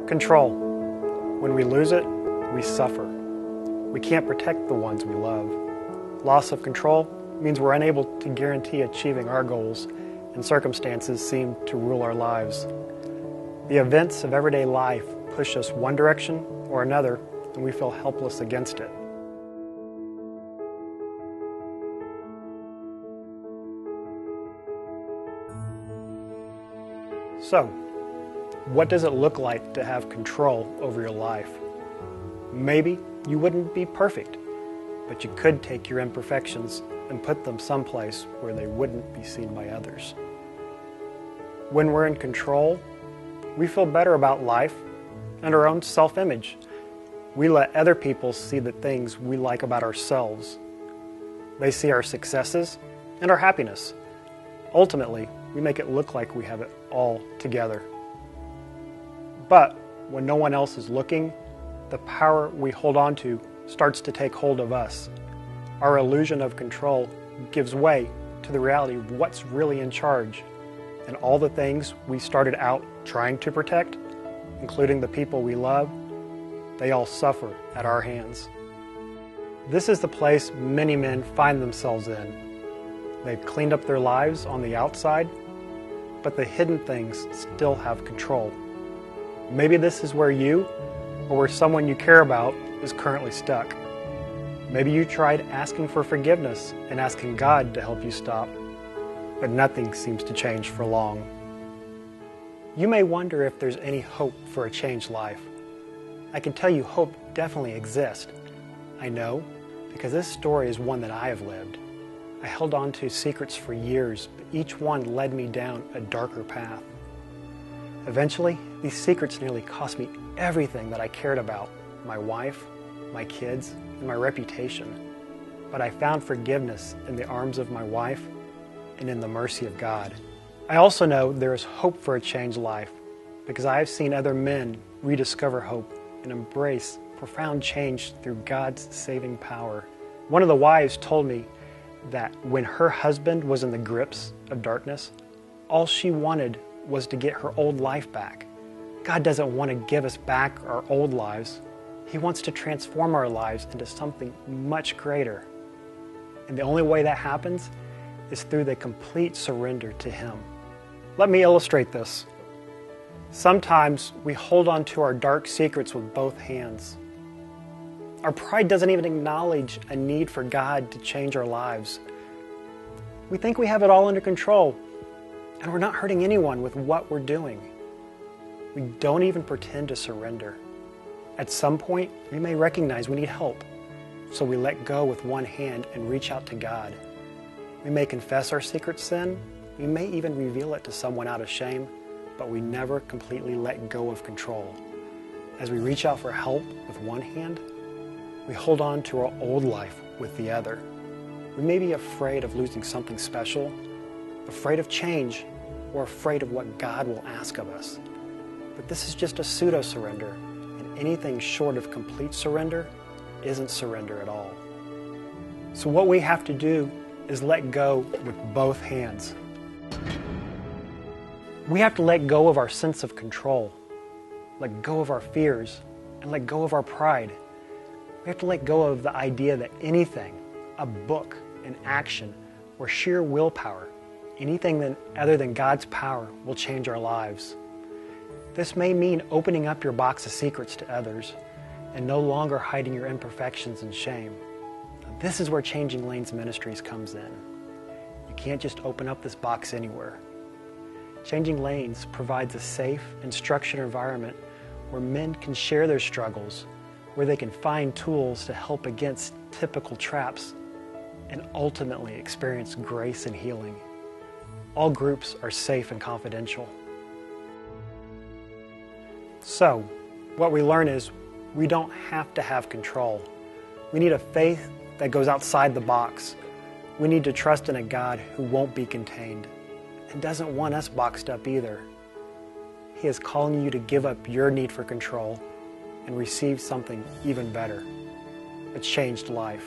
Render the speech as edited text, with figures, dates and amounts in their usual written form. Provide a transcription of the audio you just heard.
Control. When we lose it, we suffer. We can't protect the ones we love. Loss of control means we're unable to guarantee achieving our goals, and circumstances seem to rule our lives. The events of everyday life push us one direction or another, and we feel helpless against it. So, what does it look like to have control over your life? Maybe you wouldn't be perfect, but you could take your imperfections and put them someplace where they wouldn't be seen by others. When we're in control, we feel better about life and our own self-image. We let other people see the things we like about ourselves. They see our successes and our happiness. Ultimately, we make it look like we have it all together. But when no one else is looking, the power we hold on to starts to take hold of us. Our illusion of control gives way to the reality of what's really in charge, and all the things we started out trying to protect, including the people we love, they all suffer at our hands. This is the place many men find themselves in. They've cleaned up their lives on the outside, but the hidden things still have control. Maybe this is where you, or where someone you care about, is currently stuck. Maybe you tried asking for forgiveness and asking God to help you stop, but nothing seems to change for long. You may wonder if there's any hope for a changed life. I can tell you hope definitely exists. I know, because this story is one that I have lived. I held on to secrets for years, but each one led me down a darker path. Eventually, these secrets nearly cost me everything that I cared about: my wife, my kids, and my reputation. But I found forgiveness in the arms of my wife and in the mercy of God. I also know there is hope for a changed life because I have seen other men rediscover hope and embrace profound change through God's saving power. One of the wives told me that when her husband was in the grips of darkness, all she wanted was to get her old life back. God doesn't want to give us back our old lives. He wants to transform our lives into something much greater. And the only way that happens is through the complete surrender to Him. Let me illustrate this. Sometimes we hold on to our dark secrets with both hands. Our pride doesn't even acknowledge a need for God to change our lives. We think we have it all under control, and we're not hurting anyone with what we're doing. We don't even pretend to surrender. At some point, we may recognize we need help, so we let go with one hand and reach out to God. We may confess our secret sin. We may even reveal it to someone out of shame, but we never completely let go of control. As we reach out for help with one hand, we hold on to our old life with the other. We may be afraid of losing something special, afraid of change, or afraid of what God will ask of us. But this is just a pseudo-surrender, and anything short of complete surrender isn't surrender at all. So what we have to do is let go with both hands. We have to let go of our sense of control, let go of our fears, and let go of our pride. We have to let go of the idea that anything, a book, an action, or sheer willpower, anything other than God's power will change our lives. This may mean opening up your box of secrets to others and no longer hiding your imperfections and shame. This is where Changing Lanes Ministries comes in. You can't just open up this box anywhere. Changing Lanes provides a safe and structured environment where men can share their struggles, where they can find tools to help against typical traps, and ultimately experience grace and healing. All groups are safe and confidential. So, what we learn is we don't have to have control. We need a faith that goes outside the box. We need to trust in a God who won't be contained and doesn't want us boxed up either. He is calling you to give up your need for control and receive something even better, a changed life.